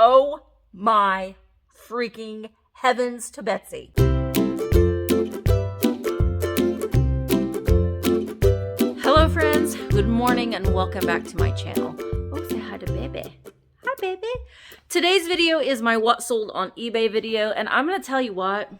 Oh my freaking heavens to Betsy. Hello friends, good morning and welcome back to my channel. Oh, say hi to baby. Hi baby. Today's video is my what sold on eBay video, and I'm going to tell you what,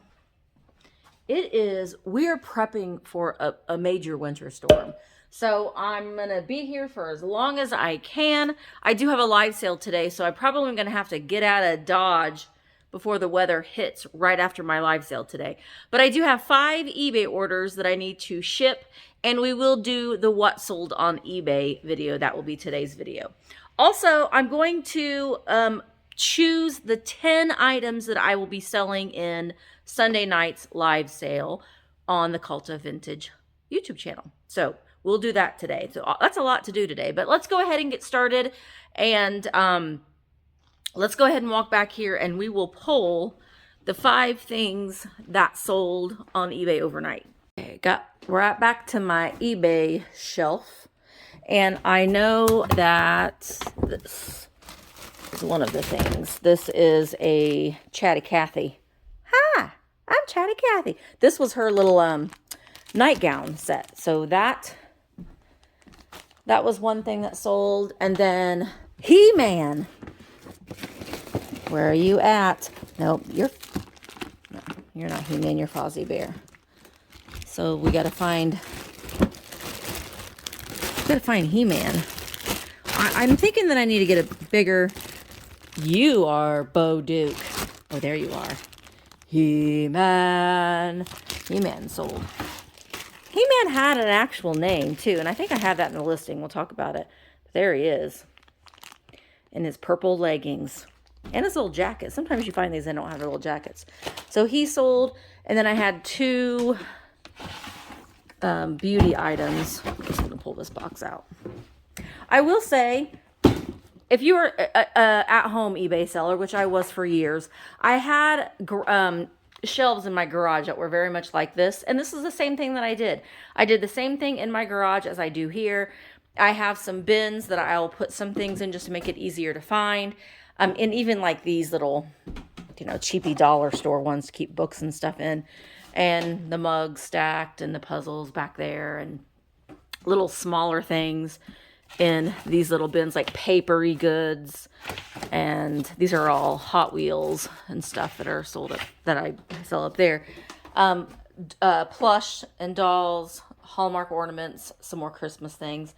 we're prepping for a major winter storm. So I'm going to be here for as long as I can. I do have a live sale today, so I probably am going to have to get out of Dodge before the weather hits right after my live sale today. But I do have 5 eBay orders that I need to ship, and we will do the what sold on eBay video. That will be today's video. Also, I'm going to choose the 10 items that I will be selling in Sunday night's live sale on the Cult of Vintage YouTube channel. So we'll do that today. So that's a lot to do today, but let's go ahead and get started. And let's go ahead and walk back here and we will pull the 5 things that sold on eBay overnight. Okay, we're back to my eBay shelf. And I know that this is one of the things. This is a Chatty Cathy. Hi, I'm Chatty Cathy. This was her little nightgown set. So that was one thing that sold. And then He-Man. Where are you at? Nope, you're not He-Man, you're Fozzie Bear. So we gotta find He-Man. I'm thinking that I need to get a bigger. You are Bo Duke. Oh, there you are. He-Man. He-Man sold. He-Man had an actual name too, and I think I have that in the listing. We'll talk about it. But there he is. In his purple leggings. And his little jacket. Sometimes you find these and don't have little jackets. So he sold, and then I had 2 beauty items. I'm just going to pull this box out. I will say, if you are a at-home eBay seller, which I was for years, I had shelves in my garage that were very much like this. And this is the same thing that I did. I did the same thing in my garage as I do here. I have some bins that I'll put some things in just to make it easier to find. And even like these little, cheapy dollar store ones to keep books and stuff in. And the mugs stacked and the puzzles back there and little smaller things in these little bins like papery goods. And these are all Hot Wheels and stuff that are sold up, that I sell up there. Plush and dolls, Hallmark ornaments, some more Christmas things.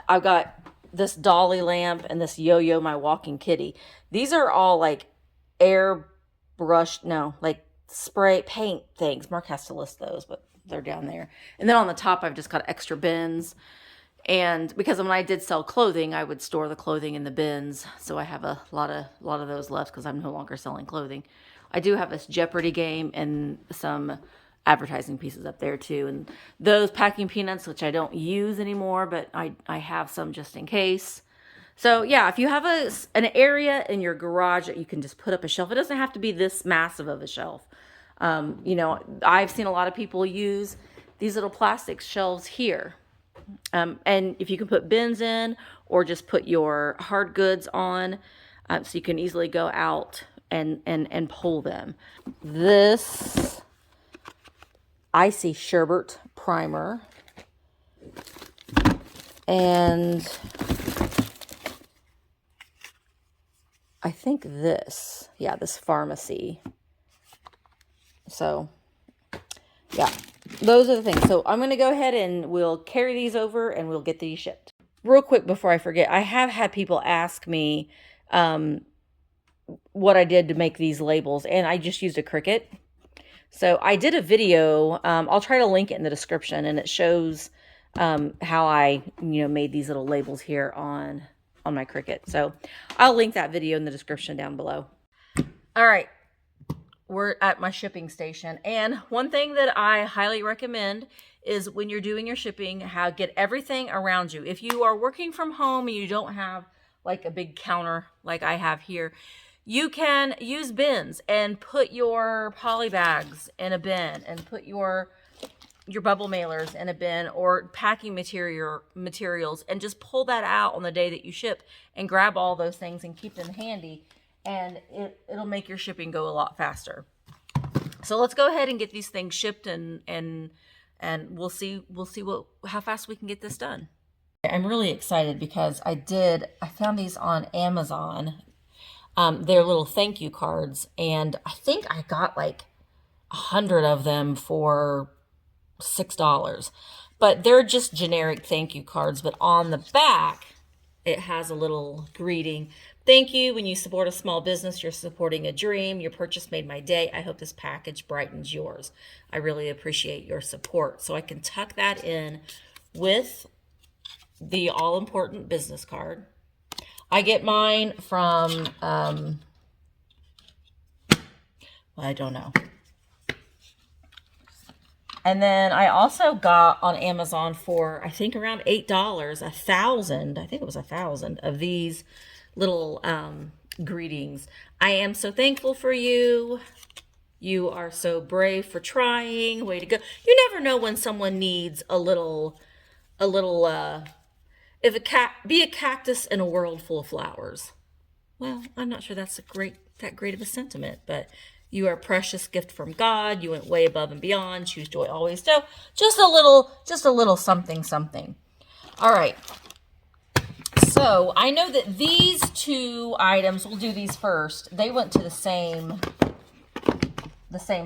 I've got this dolly lamp and this Yo-Yo My Walking Kitty. These are all like like spray paint things. Mark has to list those, but they're down there. And then on the top, I've just got extra bins. And because when I did sell clothing, I would store the clothing in the bins. So I have a lot of those left because I'm no longer selling clothing. I do have this Jeopardy game and some advertising pieces up there too. And those packing peanuts, which I don't use anymore, but I have some just in case. So yeah, if you have an area in your garage that you can just put up a shelf, it doesn't have to be this massive of a shelf. I've seen a lot of people use these little plastic shelves here. And if you can put bins in or just put your hard goods on, so you can easily go out and pull them. This Icy Sherbet primer. And I think this pharmacy. So, yeah, those are the things. So I'm going to go ahead and we'll carry these over and we'll get these shipped. Real quick before I forget, I have had people ask me what I did to make these labels, and I just used a Cricut. So I did a video. I'll try to link it in the description, and it shows how I made these little labels here on my Cricut. So I'll link that video in the description down below. All right. We're at my shipping station, and one thing that I highly recommend is when you're doing your shipping, get everything around you. If you are working from home and you don't have like a big counter like I have here, you can use bins and put your poly bags in a bin and put your bubble mailers in a bin or packing materials, and just pull that out on the day that you ship and grab all those things and keep them handy. and it'll make your shipping go a lot faster. So let's go ahead and get these things shipped, and we'll see how fast we can get this done. I'm really excited because I found these on Amazon. They're little thank you cards, and I think I got like 100 of them for $6. But they're just generic thank you cards, but on the back it has a little greeting. Thank you. When you support a small business, you're supporting a dream. Your purchase made my day. I hope this package brightens yours. I really appreciate your support. So I can tuck that in with the all-important business card. I get mine from, I don't know. And then I also got on Amazon for, I think around $8, 1,000, I think it was 1,000 of these little greetings. I am so thankful for you. You are so brave for trying. Way to go. You never know when someone needs a little, be a cactus in a world full of flowers. Well, I'm not sure that's that great of a sentiment, but you are a precious gift from God. You went way above and beyond. Choose joy, always do. Just a little something, something. All right. So I know that these two items, we'll do these first. They went to the same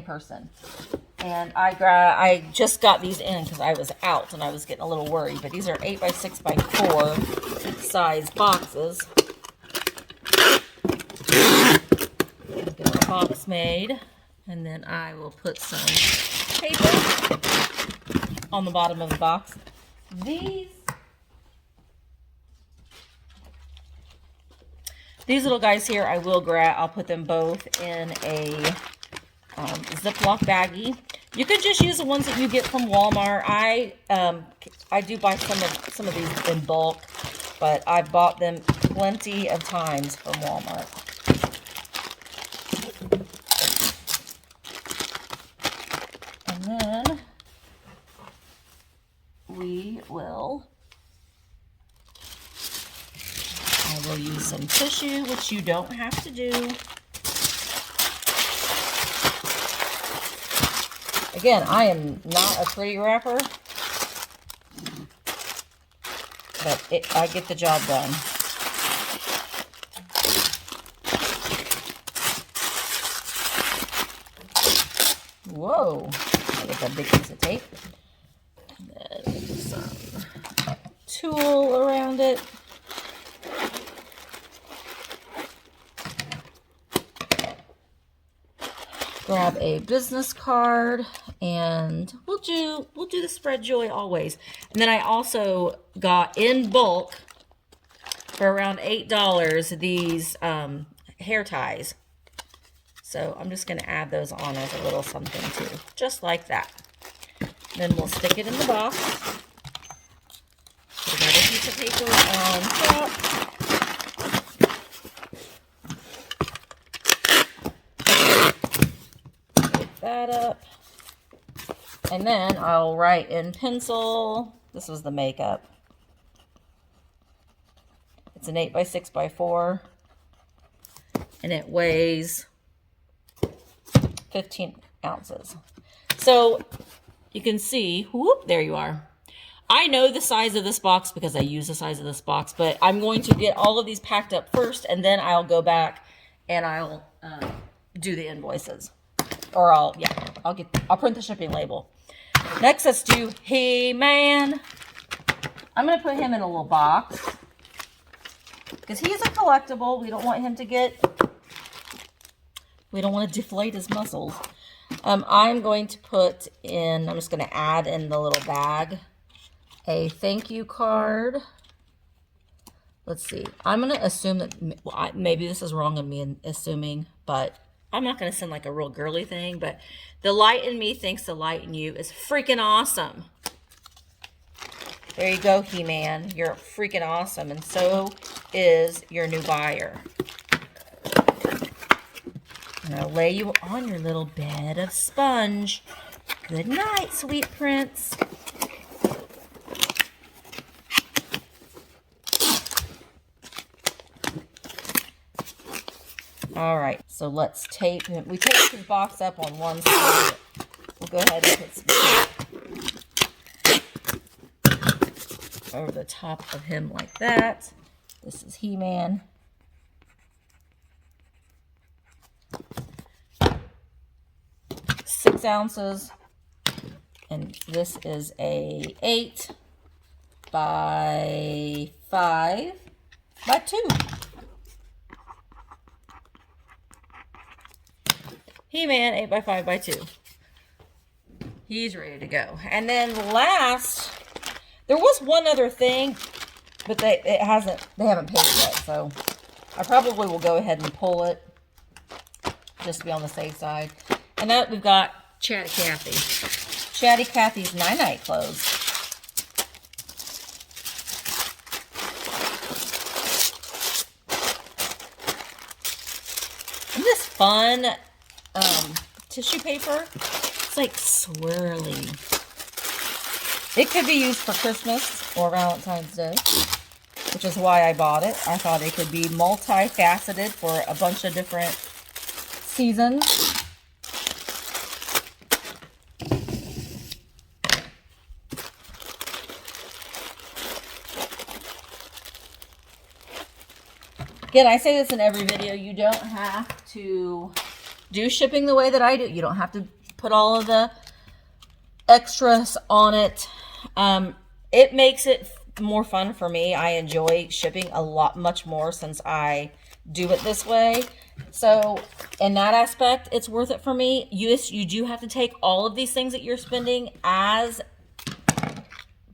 person. And I just got these in because I was out and I was getting a little worried. But these are 8 by 6 by 4 size boxes. Get a box made, and then I will put some paper on the bottom of the box. These little guys here, I will grab. I'll put them both in a Ziploc baggie. You could just use the ones that you get from Walmart. I do buy some of these in bulk, but I've bought them plenty of times from Walmart. And then I will use some tissue, which you don't have to do. Again, I am not a pretty wrapper, but I get the job done. Whoa, I get that big piece of tape. And then some tulle around it. Grab a business card, and we'll do the spread joy always. And then I also got in bulk for around $8 these hair ties. So I'm just going to add those on as a little something too, just like that. Then we'll stick it in the box. Put another piece of paper on top. That up, and then I'll write in pencil. This was the makeup. It's an 8 by 6 by 4, and it weighs 15 ounces. So you can see, whoop, there you are. I know the size of this box because I use the size of this box, but I'm going to get all of these packed up first, and then I'll go back and I'll do the invoices. Or I'll print the shipping label. Next, let's do He-Man. I'm going to put him in a little box because he's a collectible. We don't want him to deflate his muscles. I'm going to I'm just going to add in the little bag a thank you card. Let's see. I'm going to assume that, maybe this is wrong of me assuming, but I'm not going to send like a real girly thing, but the light in me thinks the light in you is freaking awesome. There you go, He-Man. You're freaking awesome, and so is your new buyer. I'm going to lay you on your little bed of sponge. Good night, sweet prince. All right, so let's tape him. We taped his box up on one side. We'll go ahead and put some over the top of him like that. This is He-Man. Six ounces. And this is a 8 by 5 by 2. He-Man 8 by 5 by 2. He's ready to go. And then last, there was one other thing, but they haven't paid it yet, so I probably will go ahead and pull it just to be on the safe side. And that we've got Chatty Cathy. Chatty Cathy's night-night clothes. And this fun tissue paper. It's like swirly. It could be used for Christmas or Valentine's Day, which is why I bought it. I thought it could be multifaceted for a bunch of different seasons. Again, I say this in every video, you don't have to do shipping the way that I do. You don't have to put all of the extras on it. It makes it more fun for me. I enjoy shipping much more since I do it this way. So in that aspect, it's worth it for me. You do have to take all of these things that you're spending as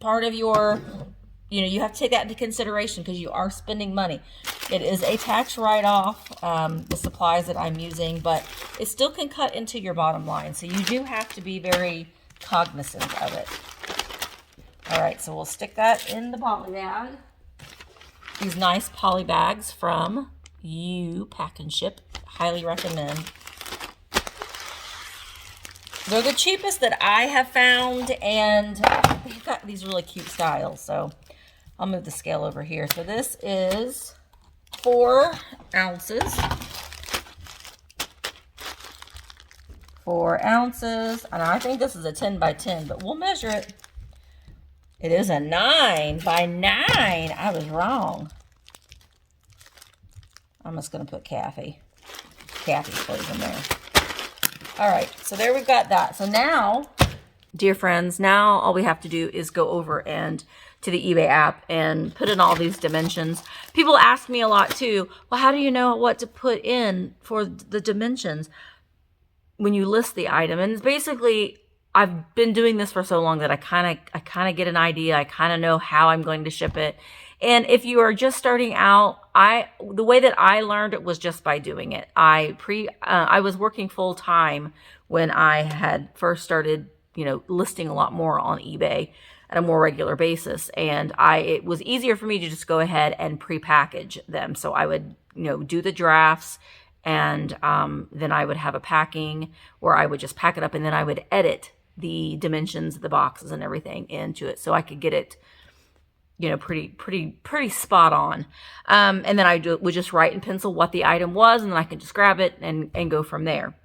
part of your, you have to take that into consideration because you are spending money. It is a tax write-off, the supplies that I'm using, but it still can cut into your bottom line. So you do have to be very cognizant of it. All right, so we'll stick that in the poly bag. These nice poly bags from You Pack and Ship. Highly recommend. They're the cheapest that I have found, and they've got these really cute styles. So I'll move the scale over here. So this is 4 ounces. 4 ounces. And I think this is a 10 by 10, but we'll measure it. It is a 9 by 9. I was wrong. I'm just going to put Cathy's clothes in there. All right, so there we've got that. So now, dear friends, now all we have to do is go over and to the eBay app and put in all these dimensions. People ask me a lot too, well, how do you know what to put in for the dimensions when you list the item? And it's basically, I've been doing this for so long that I kind of get an idea. I kind of know how I'm going to ship it. And if you are just starting out, the way that I learned it was just by doing it. I was working full time when I had first started, listing a lot more on eBay at a more regular basis. And it was easier for me to just go ahead and pre-package them. So I would, do the drafts, and then I would have a packing where I would just pack it up, and then I would edit the dimensions of the boxes and everything into it so I could get it, pretty spot on. And then I would just write in pencil what the item was, and then I could just grab it and go from there.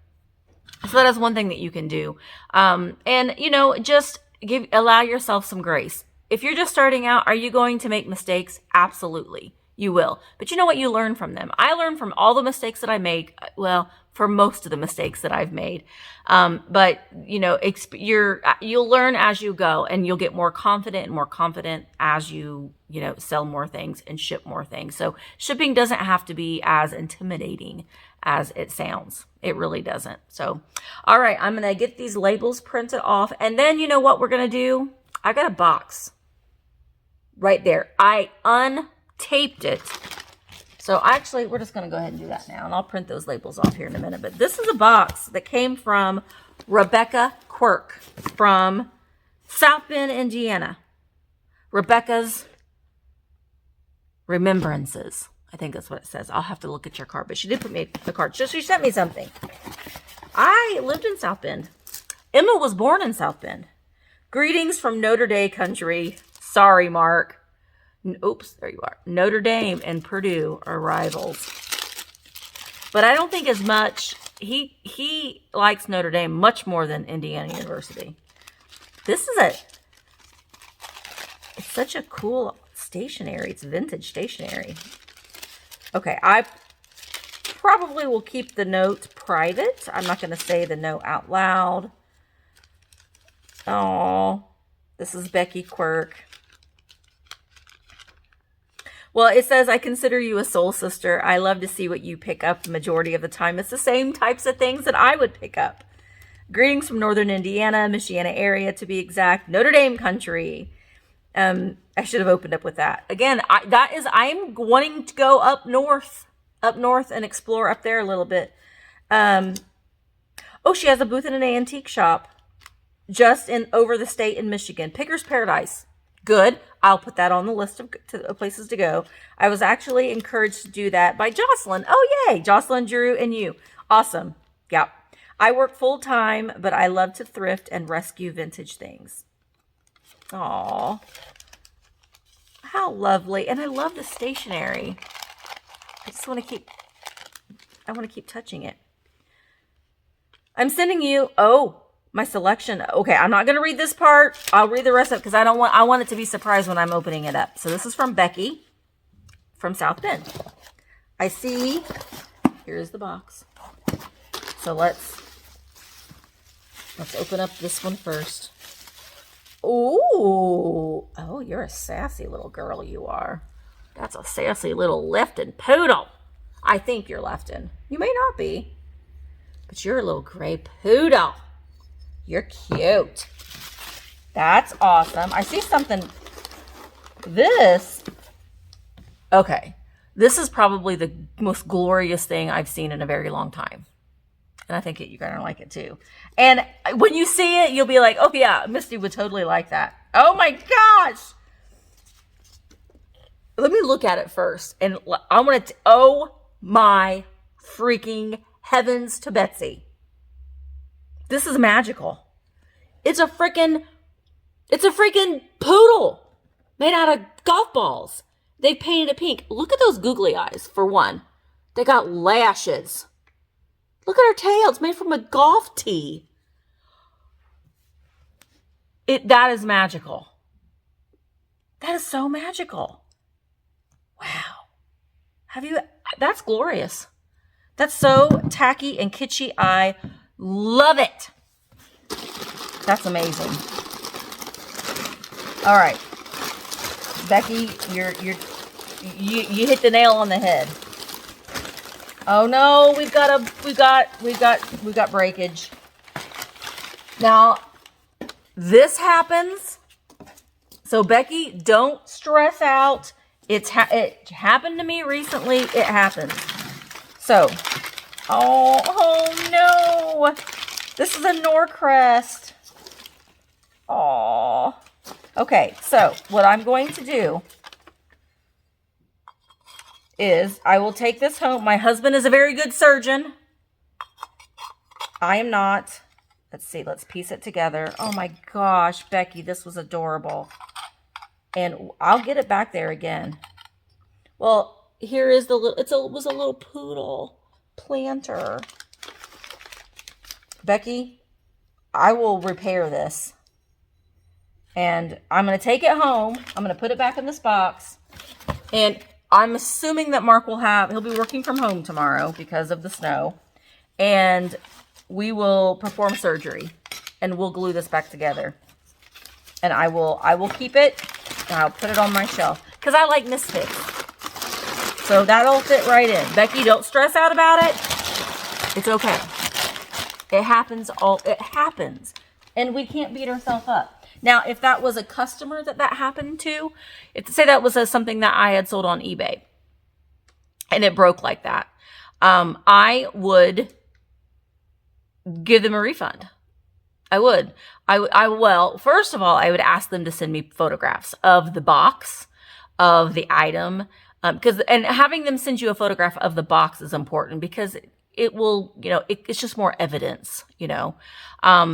So that is one thing that you can do. And, just allow yourself some grace. If you're just starting out, are you going to make mistakes? Absolutely. You will. But you know what? You learn from them. I learned from all the mistakes that I make. Well, for most of the mistakes that I've made. But, you'll learn as you go, and you'll get more confident as you, sell more things and ship more things. So shipping doesn't have to be as intimidating as it sounds. It really doesn't. So, all right, I'm going to get these labels printed off. And then you know what we're going to do? I got a box right there. I untaped it. So actually, we're just going to go ahead and do that now. And I'll print those labels off here in a minute. But this is a box that came from Rebecca Quirk from South Bend, Indiana. Rebecca's Remembrances. I think that's what it says. I'll have to look at your card. But she did put me the card. So she sent me something. I lived in South Bend. Emma was born in South Bend. Greetings from Notre Dame country. Sorry, Mark. Oops, there you are. Notre Dame and Purdue are rivals. but I don't think as much. He likes Notre Dame much more than Indiana University. This is it's such a cool stationery. It's vintage stationery. Okay, I probably will keep the note private. I'm not going to say the note out loud. Oh, this is Becky Quirk. Well, it says, I consider you a soul sister. I love to see what you pick up the majority of the time. It's the same types of things that I would pick up. Greetings from Northern Indiana, Michiana area to be exact. Notre Dame country. I should have opened up with that. Again, I'm wanting to go up north and explore up there a little bit. Oh, she has a booth in an antique shop just over the state in Michigan. Picker's Paradise. Good. I'll put that on the list of places to go. I was actually encouraged to do that by Jocelyn. Oh, yay. Jocelyn, Drew, and you. Awesome. Yep. I work full time, but I love to thrift and rescue vintage things. Aw. How lovely. And I love the stationery. I just want to keep touching it. I'm sending you, my selection. Okay, I'm not going to read this part. I'll read the rest of it because I want it to be surprised when I'm opening it up. So this is from Becky from South Bend. I see, here's the box. So let's open up this one first. Ooh. Oh, you're a sassy little girl, you are. That's a sassy little Lefton poodle. I think you're Lefton. You may not be, but you're a little gray poodle. You're cute. That's awesome. I see something. Okay. This is probably the most glorious thing I've seen in a very long time. And I think you're going to like it too. And when you see it, you'll be like, oh yeah, Misty would totally like that. Oh my gosh. Let me look at it first. And I want to, oh my freaking heavens to Betsy. This is magical. It's a freaking poodle made out of golf balls. They painted it pink. Look at those googly eyes, for one. They got lashes. Look at her tail. It's made from a golf tee. That is magical. That is so magical. Wow. That's glorious. That's so tacky and kitschy. I love it. That's amazing. All right. Becky, you hit the nail on the head. Oh no, we've got breakage. Now, this happens. So Becky, don't stress out. It happened to me recently. It happens. So, oh no. This is a Norcrest. Aw. Okay, so what I'm going to do is I will take this home. My husband is a very good surgeon. I am not. Let's see. Let's piece it together. Oh my gosh, Becky, this was adorable. And I'll get it back there again. Well, here is the little, it was a little poodle planter. Becky, I will repair this. And I'm going to take it home. I'm going to put it back in this box. And I'm assuming that Mark he'll be working from home tomorrow because of the snow. And we will perform surgery. And we'll glue this back together. And I will keep it. And I'll put it on my shelf. Because I like misfits. So that'll fit right in. Becky, don't stress out about it. It's okay. It happens. It happens. And we can't beat ourselves up. Now, if that was a customer that happened to, say that was something that I had sold on eBay and it broke like that, I would give them a refund. I would. Well, first of all, I would ask them to send me photographs of the box, of the item, and having them send you a photograph of the box is important because it will, it's just more evidence,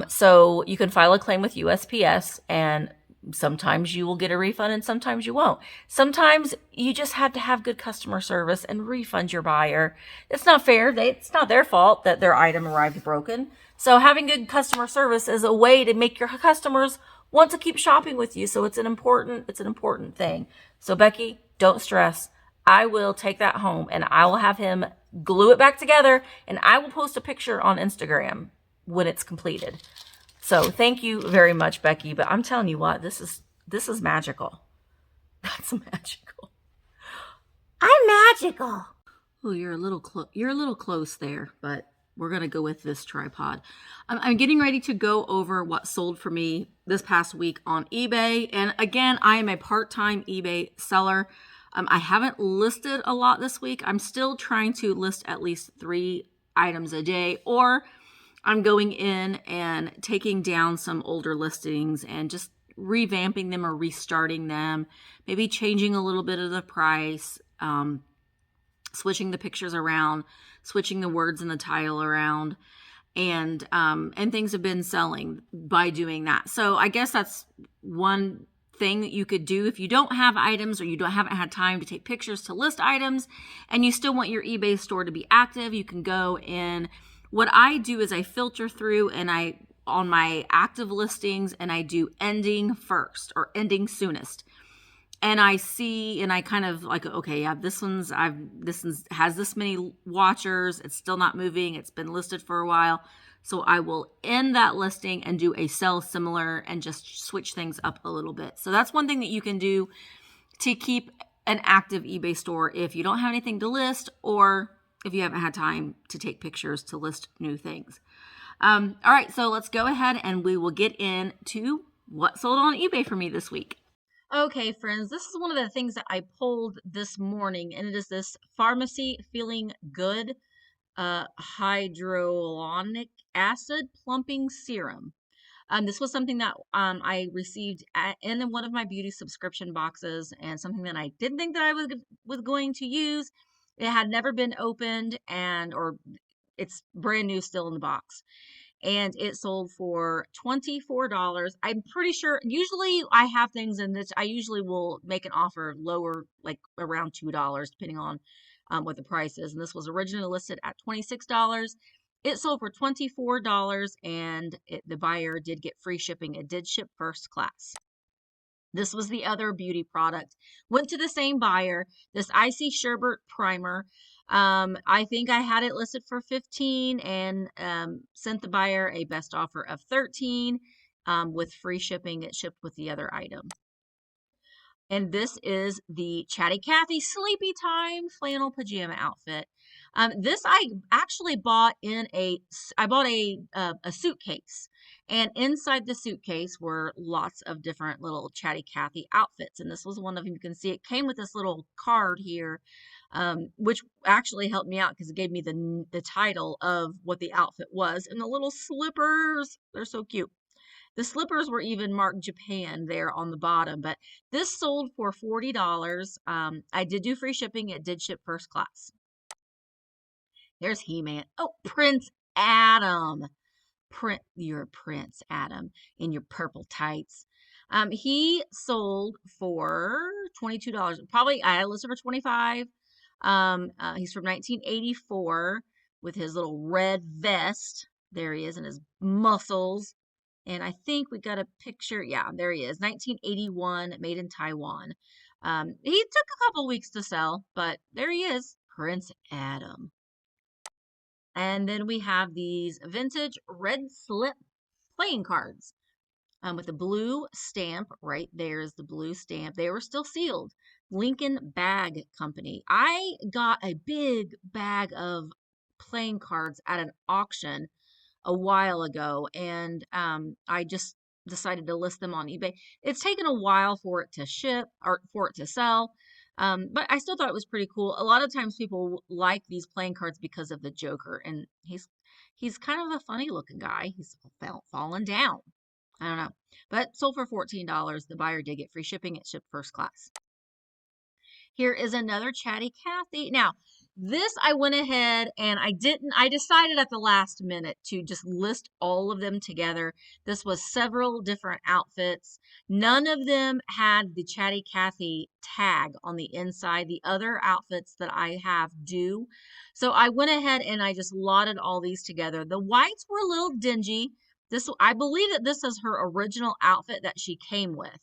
So you can file a claim with USPS and Sometimes you will get a refund and sometimes you won't. Sometimes you just have to have good customer service and refund your buyer. It's not fair. It's not their fault that their item arrived broken. So having good customer service is a way to make your customers want to keep shopping with you. So it's an important thing. So Becky, don't stress. I will take that home and I will have him glue it back together, and I will post a picture on Instagram when it's completed. So thank you very much, Becky. But I'm telling you what, this is magical. That's magical. I'm magical. Oh, you're a little close there, but we're gonna go with this tripod. I'm getting ready to go over what sold for me this past week on eBay. And again, I am a part-time eBay seller. I haven't listed a lot this week. I'm still trying to list at least 3 items a day, or I'm going in and taking down some older listings and just revamping them or restarting them, maybe changing a little bit of the price, switching the pictures around, switching the words in the title around, and things have been selling by doing that. So I guess that's one thing that you could do if you don't have items or you haven't had time to take pictures to list items and you still want your eBay store to be active. You can go in. What I do is I filter through and on my active listings, and I do ending first or ending soonest. And I see, and I kind of like, okay, yeah, this one's has this many watchers. It's still not moving. It's been listed for a while. So I will end that listing and do a sell similar and just switch things up a little bit. So that's one thing that you can do to keep an active eBay store if you don't have anything to list, or if you haven't had time to take pictures to list new things. All right, so let's go ahead and we will get into what sold on eBay for me this week. Okay, friends, this is one of the things that I pulled this morning, and it is this Pharmacy Feeling Good hyaluronic acid plumping serum. This was something that I received in one of my beauty subscription boxes, and something that I didn't think that I was going to use. It had never been opened, or it's brand new still in the box. And it sold for $24. I'm pretty sure, usually I have things in this, I usually will make an offer lower, like around $2, depending on what the price is. And this was originally listed at $26. It sold for $24, and the buyer did get free shipping. It did ship first class. This was the other beauty product. Went to the same buyer. This Icy Sherbet Primer. I think I had it listed for $15 and sent the buyer a best offer of $13 with free shipping. It shipped with the other item. And this is the Chatty Cathy Sleepy Time flannel pajama outfit. This I actually bought a suitcase, and inside the suitcase were lots of different little Chatty Cathy outfits. And this was one of them. You can see it came with this little card here, which actually helped me out because it gave me the title of what the outfit was. And the little slippers, they're so cute. The slippers were even marked Japan there on the bottom, but this sold for $40. I did do free shipping. It did ship first class. There's He-Man. Oh, Prince Adam. You're Prince Adam in your purple tights. He sold for $22. Probably I listed for $25. He's from 1984 with his little red vest. There he is, and his muscles. And I think we got a picture. Yeah, there he is. 1981, made in Taiwan. He took a couple weeks to sell, but there he is, Prince Adam. And then we have these vintage red slip playing cards with the blue stamp. Right there's the blue stamp. They were still sealed. Lincoln Bag Company. I got a big bag of playing cards at an auction a while ago, and I just decided to list them on eBay. It's taken a while for it to ship or for it to sell, but I still thought it was pretty cool. A lot of times people like these playing cards because of the Joker, and he's kind of a funny looking guy. He's fallen down. I don't know, but sold for $14. The buyer did get free shipping. It shipped first class. Here is another Chatty Cathy. Now, This I went ahead and I decided at the last minute to just list all of them together. This was several different outfits. None of them had the Chatty Cathy tag on the inside. The other outfits that I have do. So I went ahead and I just lotted all these together. The whites were a little dingy. I believe that this is her original outfit that she came with.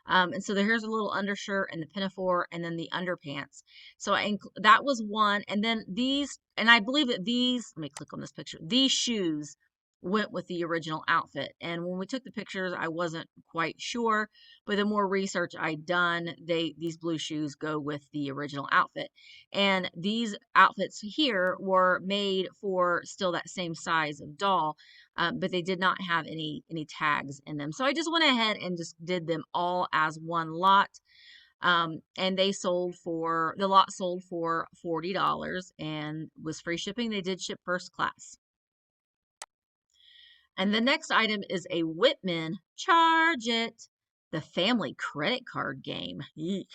And so here's a little undershirt and the pinafore and then the underpants. So that was one. And then these, and I believe that these, let me click on this picture. These shoes went with the original outfit. And when we took the pictures, I wasn't quite sure, but the more research I'd done, these blue shoes go with the original outfit. And these outfits here were made for still that same size of doll. But they did not have any tags in them. So I just went ahead and just did them all as one lot. And the lot sold for $40 and was free shipping. They did ship first class. And the next item is a Whitman Charge It, the family credit card game. Eek.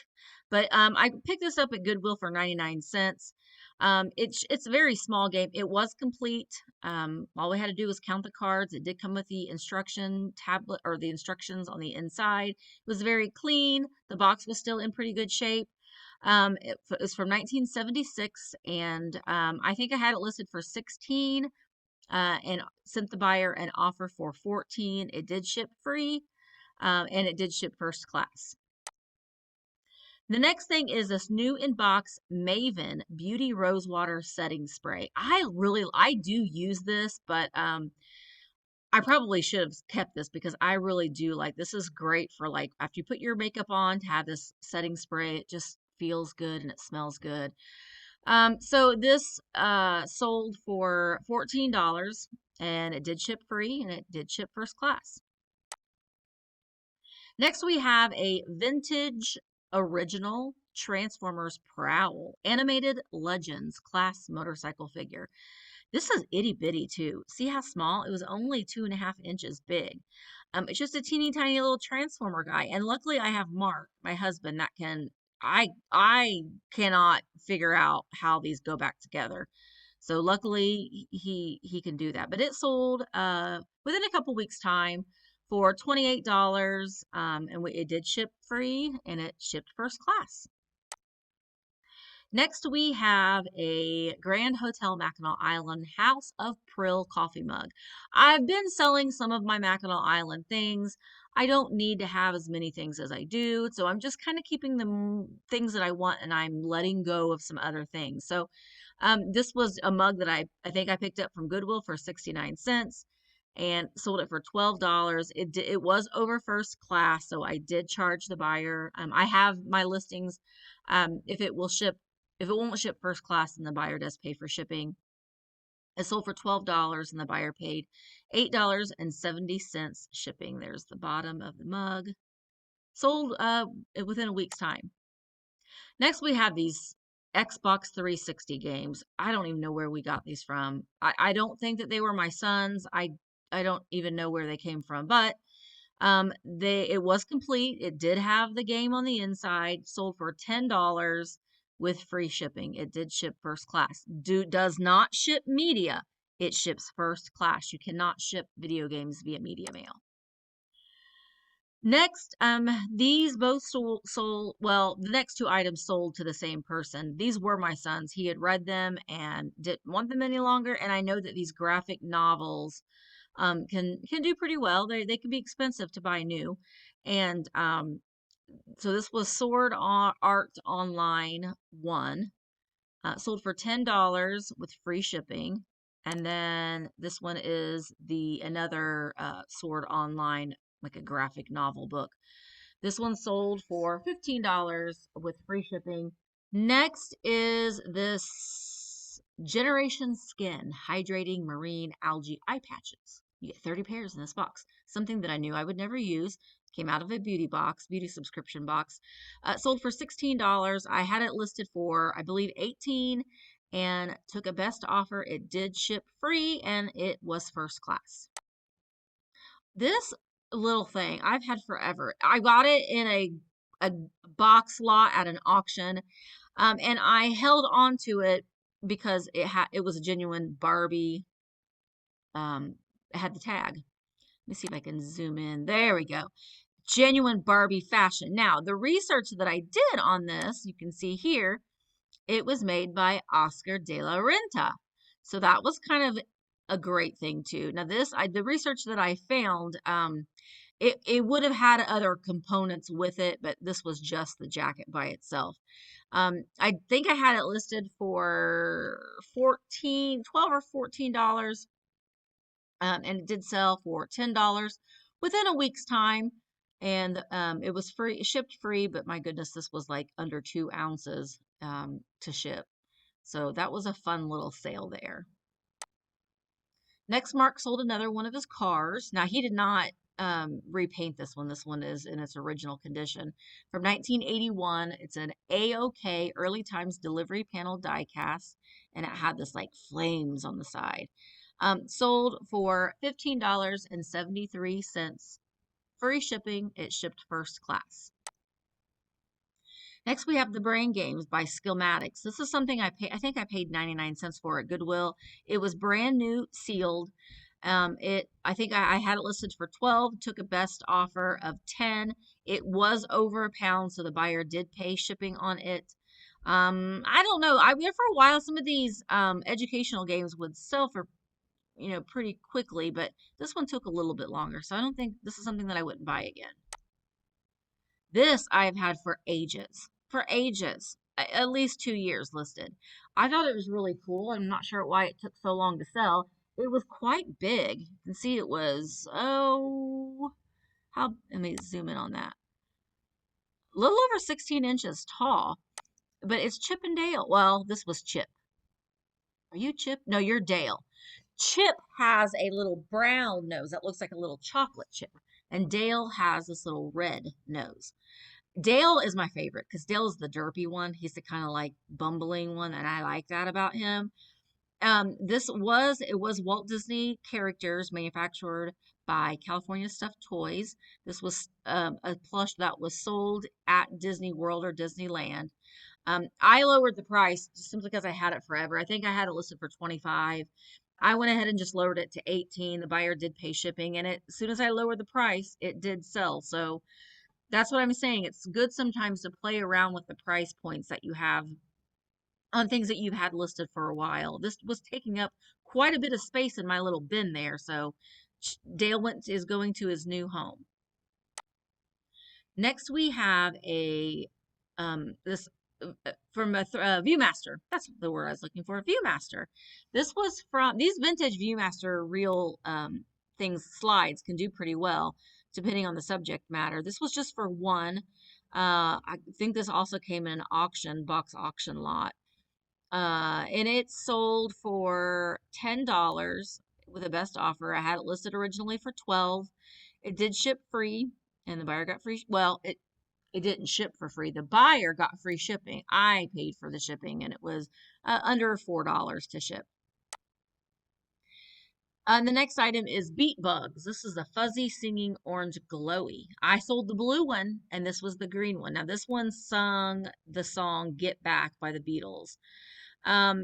But I picked this up at Goodwill for 99 cents. It's a very small game. It was complete. All we had to do was count the cards. It did come with the instruction tablet or the instructions on the inside. It was very clean. The box was still in pretty good shape. It was from 1976, and I think I had it listed for 16 and sent the buyer an offer for 14. It did ship free, and it did ship first class. The next thing is this new in-box Maven Beauty Rosewater Setting Spray. I do use this, but I probably should have kept this because I really do like this. Is great for like after you put your makeup on to have this setting spray. It just feels good and it smells good. So this sold for $14 and it did ship free and it did ship first class. Next we have a vintage original Transformers Prowl animated Legends class motorcycle figure. This is itty bitty too. See how small? It was only 2.5 inches big. It's just a teeny tiny little transformer guy. And luckily I have Mark, my husband, that can I cannot figure out how these go back together. So luckily he can do that. But it sold within a couple weeks time for $28. And it did ship free and it shipped first class. Next, we have a Grand Hotel Mackinac Island House of Prill coffee mug. I've been selling some of my Mackinac Island things. I don't need to have as many things as I do, so I'm just kind of keeping the things that I want and I'm letting go of some other things. So this was a mug that I think I picked up from Goodwill for 69 cents and sold it for $12. It was over first class, so I did charge the buyer. I have my listings. If it won't ship first class, then the buyer does pay for shipping. It sold for $12 and the buyer paid $8.70 shipping. There's the bottom of the mug. Sold within a week's time. Next, we have these Xbox 360 games. I don't even know where we got these from. I don't think that they were my son's. I don't even know where they came from, but it was complete. It did have the game on the inside, sold for $10 with free shipping. It did ship first class. Does not ship media. It ships first class. You cannot ship video games via media mail. Next, these both sold, well, the next two items sold to the same person. These were my son's. He had read them and didn't want them any longer. And I know that these graphic novels can do pretty well. They can be expensive to buy new. And so this was Sword Art Online 1. Sold for $10 with free shipping. And then this one is another Sword Online, like a graphic novel book. This one sold for $15 with free shipping. Next is this Generation Skin Hydrating Marine Algae Eye Patches. You get 30 pairs in this box. Something that I knew I would never use. Came out of a beauty subscription box. Sold for $16. I had it listed for, I believe, $18 and took a best offer. It did ship free and it was first class. This little thing I've had forever. I got it in a box lot at an auction, and I held on to it because it was a genuine Barbie. It had the tag. Let me see if I can zoom in. There we go. Genuine Barbie fashion. Now, the research that I did on this, you can see here, it was made by Oscar de la Renta. So that was kind of a great thing too. Now the research that I found, it would have had other components with it, but this was just the jacket by itself. I think I had it listed for 12 or $14. And it did sell for $10 within a week's time. And it was free, shipped free, but my goodness, this was like under 2 ounces to ship. So that was a fun little sale there. Next, Mark sold another one of his cars. Now, he did not repaint this one. This one is in its original condition. From 1981, it's an AOK Early Times delivery panel die cast, and it had this like flames on the side. Sold for $15.73. Free shipping. It shipped first class. Next, we have the Brain Games by Skillmatics. This is something I think I paid 99 cents for at Goodwill. It was brand new, sealed. I think I had it listed for 12, took a best offer of 10. It was over a pound, so the buyer did pay shipping on it. I don't know. I for a while, some of these educational games would sell for pretty quickly, but this one took a little bit longer. So I don't think this is something that I wouldn't buy again. This I've had for ages. For ages. At least 2 years listed. I thought it was really cool. I'm not sure why it took so long to sell. It was quite big. You can see it was, let me zoom in on that. A little over 16 inches tall, but it's Chip and Dale. Well, this was Chip. Are you Chip? No, you're Dale. Chip has a little brown nose that looks like a little chocolate chip, and Dale has this little red nose. Dale is my favorite because Dale is the derpy one. He's the kind of like bumbling one, and I like that about him. It was Walt Disney characters manufactured by California Stuffed Toys. This was a plush that was sold at Disney World or Disneyland. I lowered the price just simply because I had it forever. I think I had it listed for 25. I went ahead and just lowered it to 18. The buyer did pay shipping, and as soon as I lowered the price, it did sell. So that's what I'm saying. It's good sometimes to play around with the price points that you have on things that you've had listed for a while. This was taking up quite a bit of space in my little bin there. So Dale is going to his new home. Next, we have this from a Viewmaster. That's the word I was looking for. Viewmaster. This was from these vintage Viewmaster reel things. Slides can do pretty well depending on the subject matter. This was just for one. I think this also came in an box auction lot. And it sold for $10 with a best offer. I had it listed originally for 12. It did ship free, and the buyer got free. Well, it didn't ship for free. The buyer got free shipping. I paid for the shipping, and it was under $4 to ship. The next item is Beat Bugs. This is a fuzzy singing orange glowy. I sold the blue one, and this was the green one. Now, this one sung the song Get Back by the Beatles. I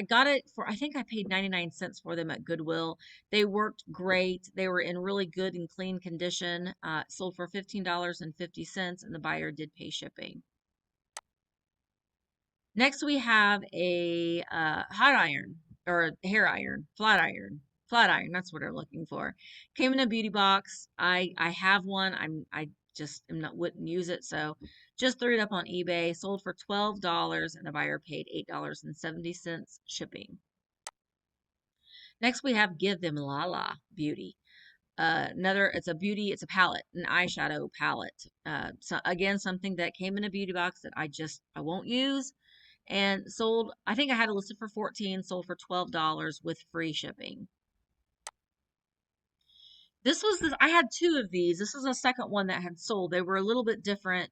got it for, I think I paid 99 cents for them at Goodwill. They worked great. They were in really good and clean condition. Sold for $15.50, and the buyer did pay shipping. Next, we have a hot iron or hair iron, flat iron. Flat iron, that's what I'm looking for. Came in a beauty box. I have one. I just wouldn't use it, so just threw it up on eBay. Sold for $12, and the buyer paid $8.70 shipping. Next, we have Give Them Lala Beauty. It's a palette, an eyeshadow palette. So again, something that came in a beauty box that I won't use. And sold, I think I had it listed for 14, sold for $12 with free shipping. I had two of these. This was the second one that had sold. They were a little bit different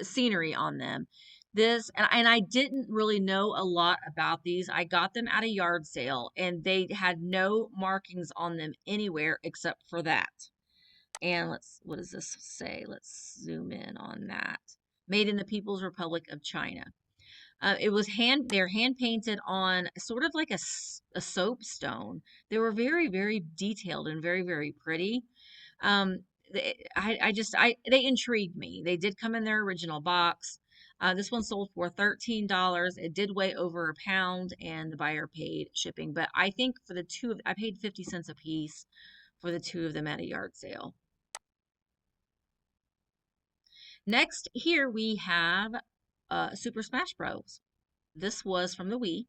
scenery on them. And I didn't really know a lot about these. I got them at a yard sale, and they had no markings on them anywhere except for that. And what does this say? Let's zoom in on that. Made in the People's Republic of China. They're hand painted on sort of like a soapstone. They were very, very detailed and very, very pretty. They intrigued me. They did come in their original box. This one sold for $13. It did weigh over a pound, and the buyer paid shipping. But I think for the two of, I paid 50 cents a piece for the two of them at a yard sale. Next, here we have Super Smash Bros. This was from the Wii.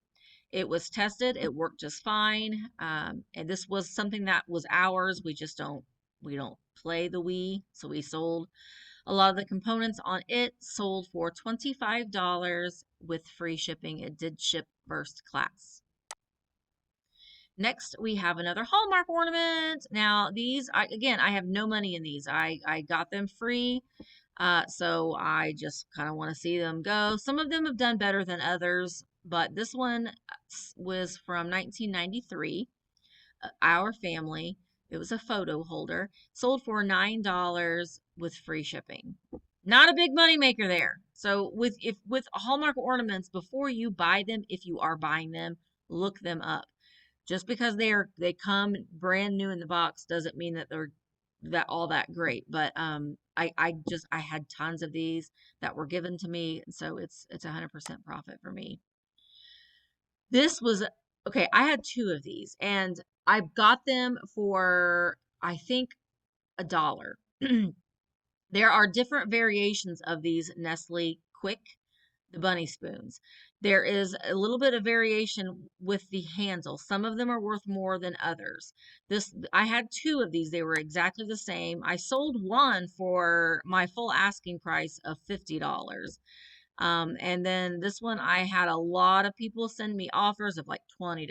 It was tested. It worked just fine. And this was something that was ours. We don't play the Wii, so we sold a lot of the components on it. Sold for $25 with free shipping. It did ship first class. Next, we have another Hallmark ornament. Now, these, I have no money in these. I got them free. So I just kind of want to see them go. Some of them have done better than others, but this one was from 1993. Our family. It was a photo holder. Sold for $9 with free shipping. Not a big money maker there. So with Hallmark ornaments, before you buy them, if you are buying them, look them up. Just because they come brand new in the box doesn't mean that they're that great. But I had tons of these that were given to me, so it's 100% profit for me. This was okay. I had two of these, and I got them for I think $1. There are different variations of these Nestle Quick, the bunny spoons. There is a little bit of variation with the handle. Some of them are worth more than others. I had two of these. They were exactly the same. I sold one for my full asking price of $50. And then this one, I had a lot of people send me offers of like $20.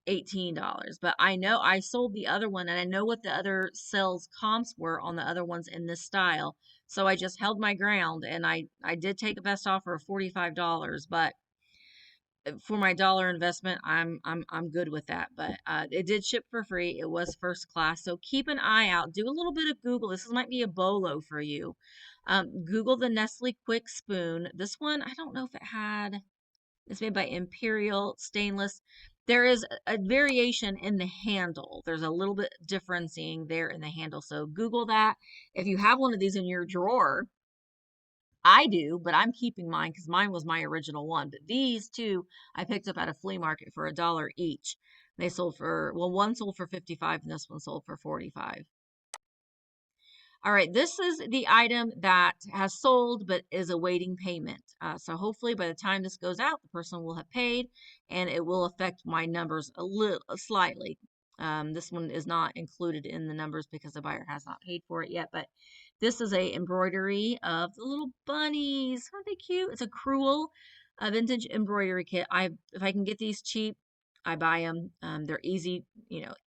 $18. But I know I sold the other one, and I know what the other sales comps were on the other ones in this style. So I just held my ground, and I did take a best offer of $45, but for my dollar investment, I'm good with that. But it did ship for free. It was first class. So keep an eye out. Do a little bit of Google. This might be a bolo for you. Google the Nestle Quick Spoon. This one, I don't know if it had. It's made by Imperial Stainless. There is a variation in the handle. There's a little bit differencing there in the handle. So Google that. If you have one of these in your drawer, I do, but I'm keeping mine because mine was my original one. But these two I picked up at a flea market for $1 each. They sold for, well, one sold for 55 and this one sold for 45. All right, this is the item that has sold but is awaiting payment. So hopefully by the time this goes out, the person will have paid and it will affect my numbers a little slightly. This one is not included in the numbers because the buyer has not paid for it yet, but this is a embroidery of the little bunnies. Aren't they cute? It's a Cruel vintage embroidery kit. If I can get these cheap, I buy them. They're easy,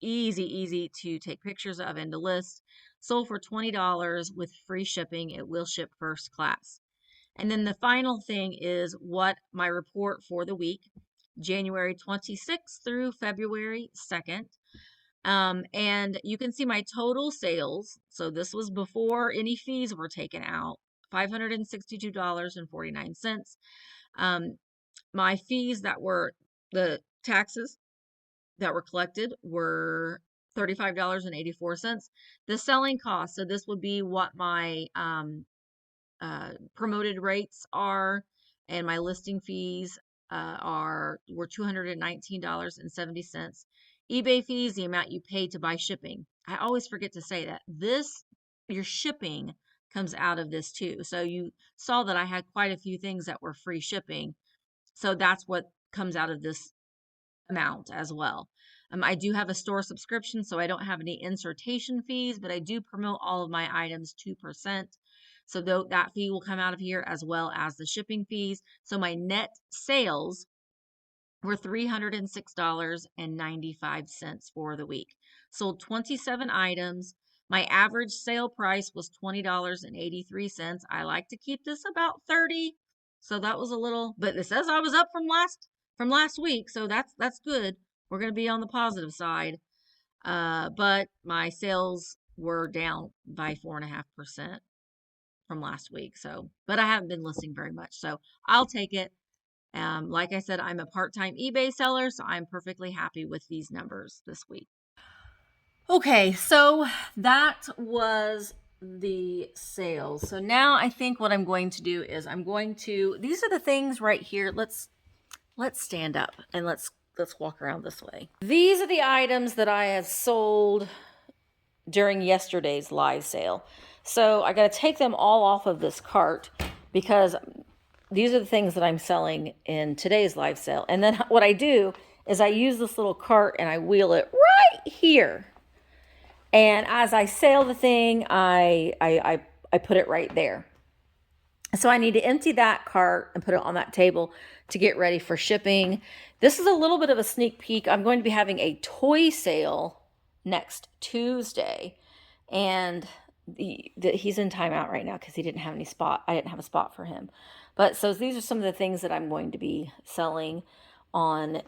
easy to take pictures of and to list. Sold for $20 with free shipping. It will ship first class. And then the final thing is what my report for the week, January 26th through February 2nd. And you can see my total sales. So this was before any fees were taken out, $562.49. My fees that were the taxes that were collected were $35.84. The selling cost, so this would be what my promoted rates are, and my listing fees were $219.70. eBay fees, the amount you pay to buy shipping. I always forget to say that. Your shipping comes out of this too. So you saw that I had quite a few things that were free shipping. So that's what comes out of this amount as well. I do have a store subscription, so I don't have any insertion fees, but I do promote all of my items 2%. So that fee will come out of here as well as the shipping fees. So my net sales were $306.95 for the week. Sold 27 items. My average sale price was $20.83. I like to keep this about 30. So that was a little, but it says I was up from last week, so that's good. We're going to be on the positive side. But my sales were down by 4.5% from last week. So, but I haven't been listing very much, so I'll take it. Like I said, I'm a part-time eBay seller, so I'm perfectly happy with these numbers this week. Okay, so that was the sales. So now I think what I'm going to do is these are the things right here. Let's stand up and let's walk around this way. These are the items that I have sold during yesterday's live sale. So I got to take them all off of this cart because these are the things that I'm selling in today's live sale. And then what I do is I use this little cart and I wheel it right here. And as I sell the thing, I put it right there. So I need to empty that cart and put it on that table to get ready for shipping. This is a little bit of a sneak peek. I'm going to be having a toy sale next Tuesday. And he's in timeout right now because he didn't have any spot. I didn't have a spot for him. But so these are some of the things that I'm going to be selling on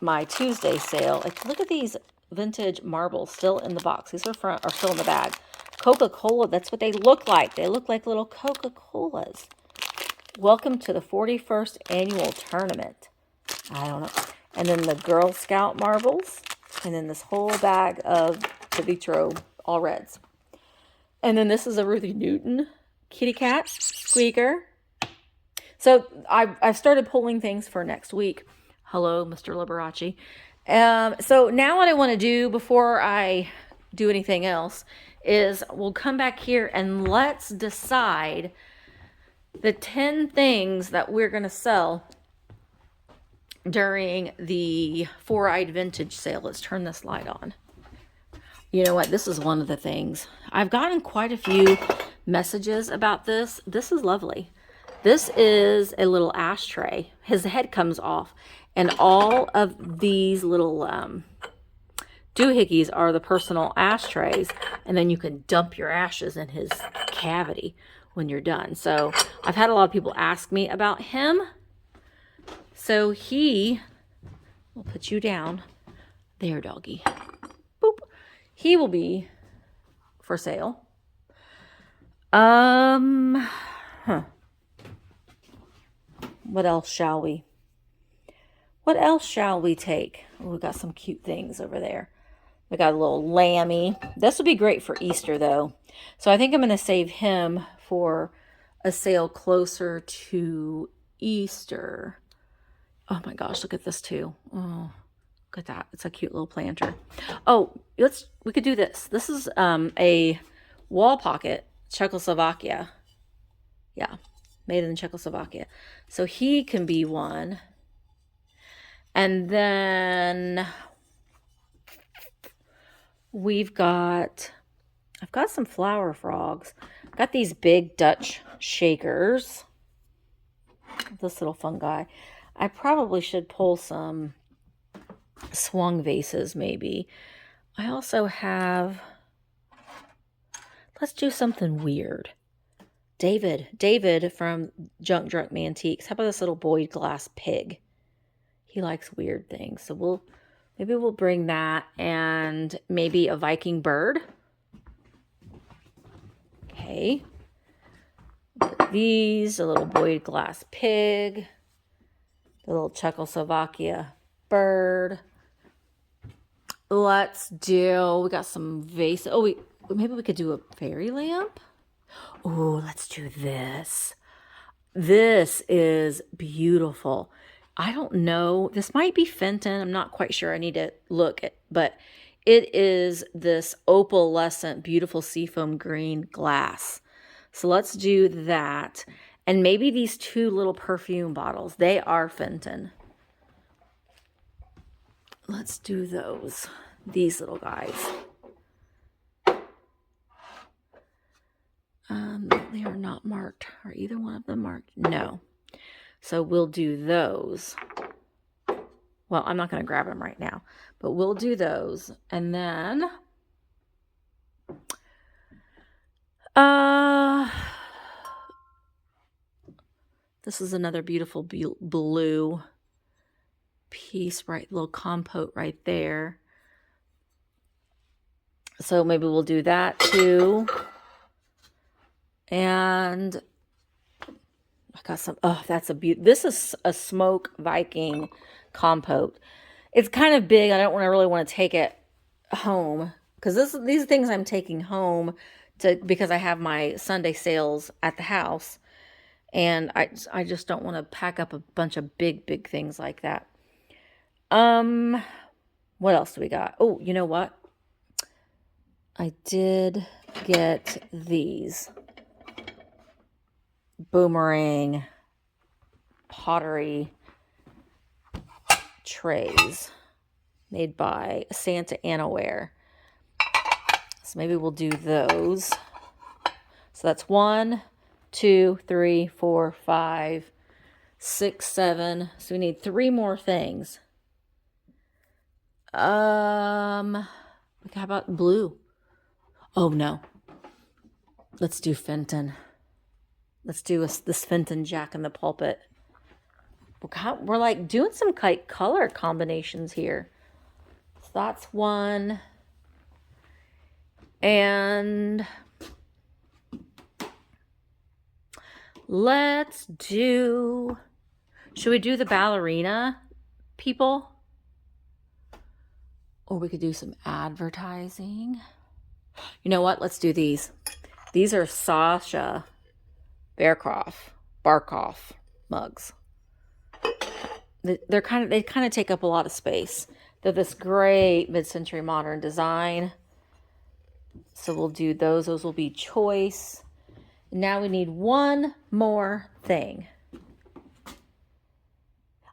my Tuesday sale. Look at these vintage marbles still in the box. These are still in the bag. Coca-Cola, that's what they look like. They look like little Coca-Colas. Welcome to the 41st annual tournament. I don't know. And then the Girl Scout marbles. And then this whole bag of the Vitro all reds. And then this is a Ruthie Newton kitty cat squeaker. So I've started pulling things for next week. Hello, Mr. Liberace. So now what I want to do before I do anything else is we'll come back here and let's decide the 10 things that we're going to sell during the Four-Eyed Vintage sale. Let's turn this light on. You know what? This is one of the things. I've gotten quite a few messages about this. This is lovely. This is a little ashtray. His head comes off. And all of these little doohickeys are the personal ashtrays. And then you can dump your ashes in his cavity when you're done. So I've had a lot of people ask me about him. So we'll put you down. There, doggy. Boop. He will be for sale. What else shall we? What else shall we take? Oh, we've got some cute things over there. We got a little lammy. This would be great for Easter, though. So I think I'm going to save him for a sale closer to Easter. Oh my gosh, look at this too. Oh, look at that. It's a cute little planter. Oh, we could do this. This is a wall pocket, Czechoslovakia. Yeah, made in Czechoslovakia. So he can be one. And then I've got some flower frogs. I've got these big Dutch shakers. This little fungi. I probably should pull some swung vases maybe. I also have, let's do something weird. David from Junk Drunk Antiques. How about this little Boyd glass pig? He likes weird things. So maybe we'll bring that, and maybe a Viking bird. Okay. These, a little Boyd glass pig. The little Czechoslovakia bird. We got some vase. Oh, maybe we could do a fairy lamp. Oh, let's do this. This is beautiful. I don't know. This might be Fenton. I'm not quite sure. I need to look at, but it is this opalescent, beautiful seafoam green glass. So let's do that. And maybe these two little perfume bottles. They are Fenton. Let's do those. These little guys. They are not marked. Are either one of them marked? No. So we'll do those. Well, I'm not going to grab them right now. But we'll do those. And then this is another beautiful blue piece, right? Little compote right there. So maybe we'll do that too. And I got some, oh, that's a beaut. This is a Smoke Viking compote. It's kind of big. I don't really want to take it home because these are things I'm taking home because I have my Sunday sales at the house. And I just don't want to pack up a bunch of big things like that. What else do we got? Oh, you know what? I did get these boomerang pottery trays made by Santa Anaware. So maybe we'll do those. So that's 1, 2, 3, 4, 5, 6, 7. So we need 3 more things. How about blue? Oh no. Let's do Fenton. Let's do this Fenton Jack in the Pulpit. We're like doing some color combinations here. So that's 1. And let's do, should we do the ballerina people? Or we could do some advertising. You know what? Let's do these. These are Sasha Barkov mugs. They kind of take up a lot of space. They're this great mid-century modern design. So we'll do those. Those will be choice. Now we need 1 more thing.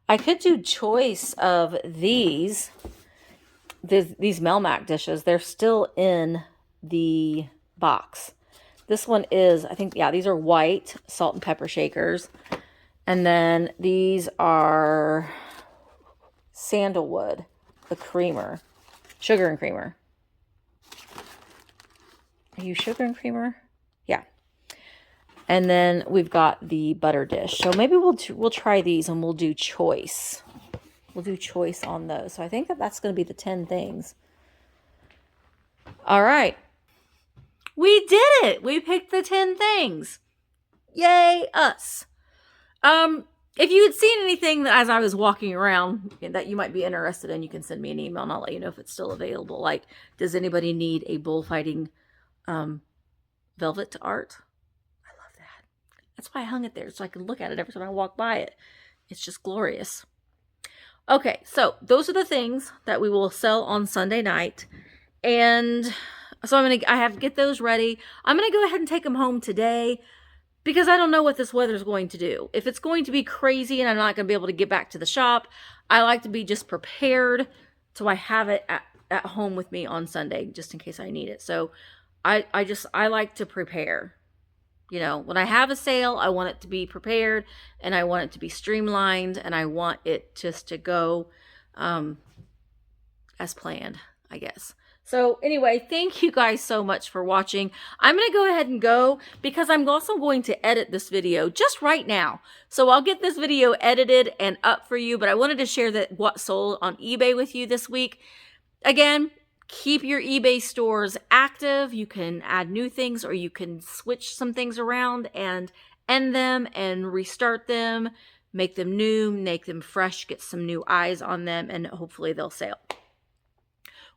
I could do choice of these Melmac dishes. They're still in the box. This one is, I think, yeah, these are white salt and pepper shakers. And then these are sandalwood, the creamer, sugar and creamer. Are you sugar and creamer? Yeah. And then we've got the butter dish. So maybe we'll try these and we'll do choice. We'll do choice on those. So I think that's going to be the 10 things. All right. We did it. We picked the 10 things. Yay, us. If you had seen anything that as I was walking around that you might be interested in, you can send me an email and I'll let you know if it's still available. Like, does anybody need a bullfighting velvet art? I love that. That's why I hung it there, so I can look at it every time I walk by it. It's just glorious. Okay, so those are the things that we will sell on Sunday night. And so I have to get those ready. I'm going to go ahead and take them home today because I don't know what this weather is going to do. If it's going to be crazy and I'm not going to be able to get back to the shop, I like to be just prepared so I have it at home with me on Sunday just in case I need it. So I like to prepare. You know, when I have a sale, I want it to be prepared and I want it to be streamlined and I want it just to go as planned, I guess. So anyway, thank you guys so much for watching. I'm going to go ahead and go because I'm also going to edit this video just right now. So I'll get this video edited and up for you, but I wanted to share what sold on eBay with you this week. Again, keep your eBay stores active. You can add new things or you can switch some things around and end them and restart them, make them new, make them fresh, get some new eyes on them, and hopefully they'll sell.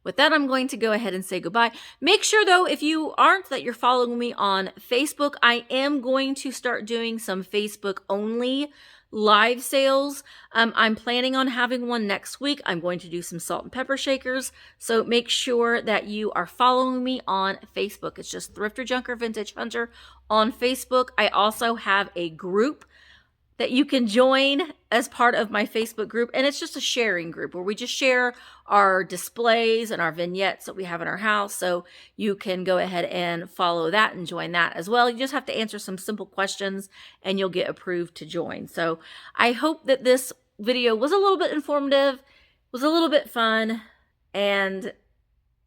With that, I'm going to go ahead and say goodbye. Make sure, though, if you aren't, that you're following me on Facebook. I am going to start doing some Facebook-only live sales. I'm planning on having one next week. I'm going to do some salt and pepper shakers. So make sure that you are following me on Facebook. It's just Thrifter Junker Vintage Hunter on Facebook. I also have a group that you can join as part of my Facebook group. And it's just a sharing group where we just share our displays and our vignettes that we have in our house. So you can go ahead and follow that and join that as well. You just have to answer some simple questions and you'll get approved to join. So I hope that this video was a little bit informative, was a little bit fun. And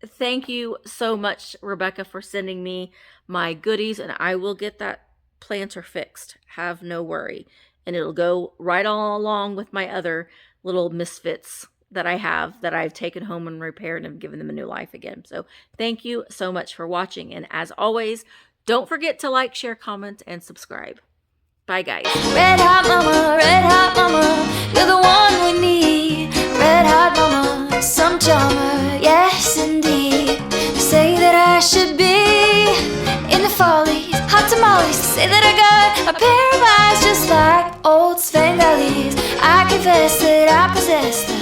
thank you so much, Rebecca, for sending me my goodies. And I will get that planter fixed. Have no worry. And it'll go right all along with my other little misfits that I have that I've taken home and repaired and have given them a new life again. So thank you so much for watching. And as always, don't forget to like, share, comment, and subscribe. Bye, guys. Red hot mama, you're the one we need. Red hot mama, some charmer, yes indeed. You say that I should be in the follies, hot tamales. Say that I got a pair of eyes just like old Svengali. I confess that I possess them.